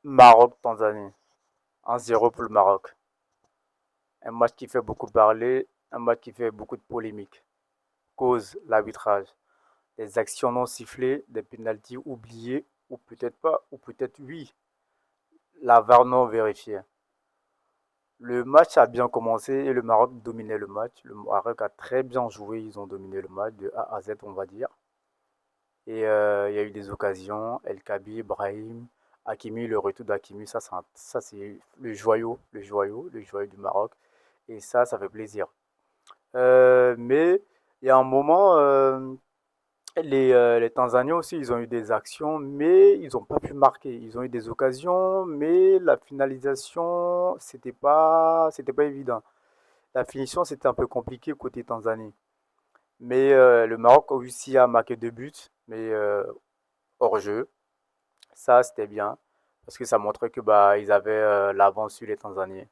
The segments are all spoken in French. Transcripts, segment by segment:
Maroc-Tanzanie. 1-0 pour le Maroc. Un match qui fait beaucoup parler, un match qui fait beaucoup de polémiques. Cause l'arbitrage. Des actions non sifflées, des pénaltys oubliés, ou peut-être pas, ou peut-être oui. La VAR non vérifiée. Le match a bien commencé et le Maroc dominait le match. Le Maroc a très bien joué, ils ont dominé le match de A à Z, on va dire. Et il y a eu des occasions. El Kabi, Brahim, Hakimi, le retour d'Hakimi, ça c'est le joyau du Maroc. Et ça fait plaisir. Mais il y a un moment, les Tanzaniens aussi, ils ont eu des actions, mais ils n'ont pas pu marquer. Ils ont eu des occasions, mais la finalisation, c'était pas évident. La finition, c'était un peu compliqué côté Tanzanie. Mais le Maroc a réussi à marquer 2 buts, mais hors jeu. Ça, c'était bien, parce que ça montrait que bah ils avaient l'avance sur les Tanzaniens.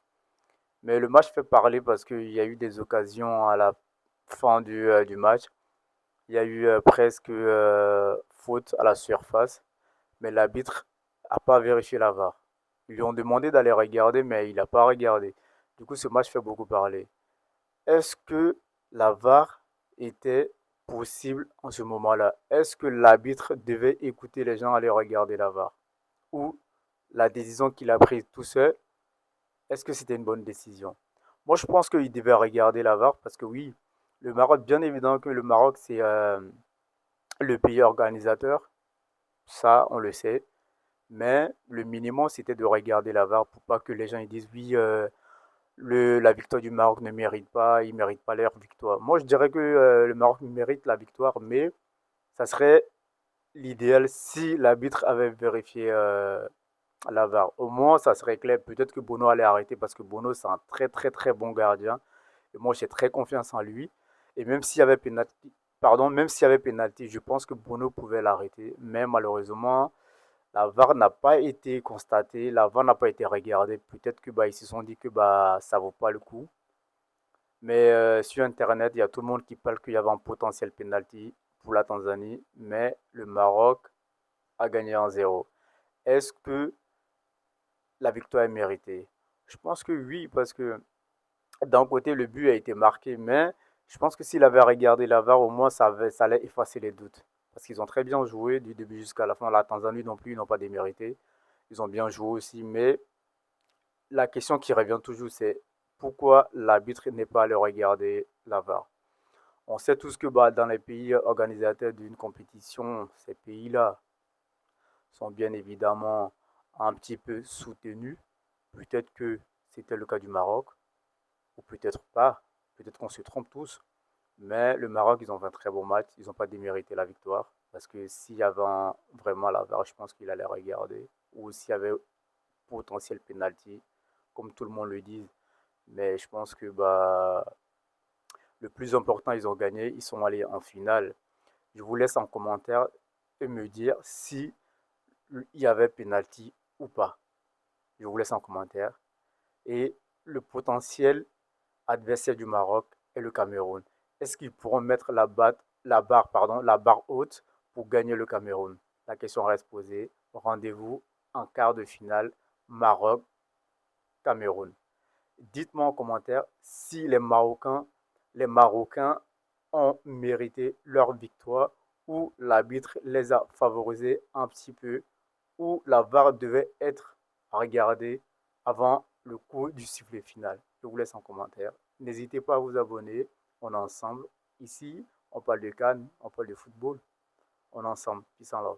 Mais le match fait parler parce qu'il y a eu des occasions à la fin du match. Il y a eu presque faute à la surface, mais l'arbitre n'a pas vérifié la VAR. Ils lui ont demandé d'aller regarder, mais il n'a pas regardé. Du coup, ce match fait beaucoup parler. Est-ce que la VAR était possible en ce moment-là? Est-ce que l'arbitre devait écouter les gens aller regarder la VAR? Ou la décision qu'il a prise tout seul, est-ce que c'était une bonne décision? Moi, je pense qu'il devait regarder la VAR parce que oui, le Maroc, bien évidemment que le Maroc, c'est le pays organisateur, ça, on le sait. Mais le minimum, c'était de regarder la VAR pour pas que les gens ils disent oui, la victoire du Maroc ne mérite pas, ils ne méritent pas leur victoire. Moi, je dirais que le Maroc mérite la victoire, mais ça serait l'idéal si l'arbitre avait vérifié la VAR. Au moins, ça serait clair. Peut-être que Bono allait arrêter parce que Bono, c'est un très très très bon gardien. Et moi, j'ai très confiance en lui. Et même s'il y avait pénalty, pardon, même s'il y avait pénalty, je pense que Bono pouvait l'arrêter. Mais malheureusement, la VAR n'a pas été constatée, la VAR n'a pas été regardée. Peut-être que bah, ils se sont dit que bah ça vaut pas le coup. Mais sur Internet, il y a tout le monde qui parle qu'il y avait un potentiel penalty pour la Tanzanie, mais le Maroc a gagné 1-0. Est-ce que la victoire est méritée? Je pense que oui, parce que d'un côté, le but a été marqué, mais je pense que s'il avait regardé la VAR, au moins ça allait effacer les doutes. Parce qu'ils ont très bien joué du début jusqu'à la fin. La Tanzanie non plus, ils n'ont pas démérité. Ils ont bien joué aussi, mais la question qui revient toujours, c'est pourquoi l'arbitre n'est pas allé regarder la VAR? On sait tous que bah, dans les pays organisateurs d'une compétition, ces pays-là sont bien évidemment un petit peu soutenus. Peut-être que c'était le cas du Maroc, ou peut-être pas. Peut-être qu'on se trompe tous. Mais le Maroc, ils ont fait un très bon match. Ils n'ont pas démérité la victoire. Parce que s'il y avait vraiment la VAR, je pense qu'il allait regarder. Ou s'il y avait potentiel penalty, comme tout le monde le dit. Mais je pense que bah, le plus important, ils ont gagné. Ils sont allés en finale. Je vous laisse en commentaire et me dire si il y avait penalty ou pas. Je vous laisse en commentaire. Et le potentiel adversaire du Maroc est le Cameroun. Est-ce qu'ils pourront mettre la barre haute pour gagner le Cameroun? La question reste posée. Rendez-vous en quart de finale Maroc-Cameroun. Dites-moi en commentaire si les Marocains ont mérité leur victoire ou l'arbitre les a favorisés un petit peu ou la VAR devait être regardée avant le coup du sifflet final. Je vous laisse en commentaire. N'hésitez pas à vous abonner. On est ensemble. Ici, on parle de Cannes, on parle de football. On est ensemble. Peace and love.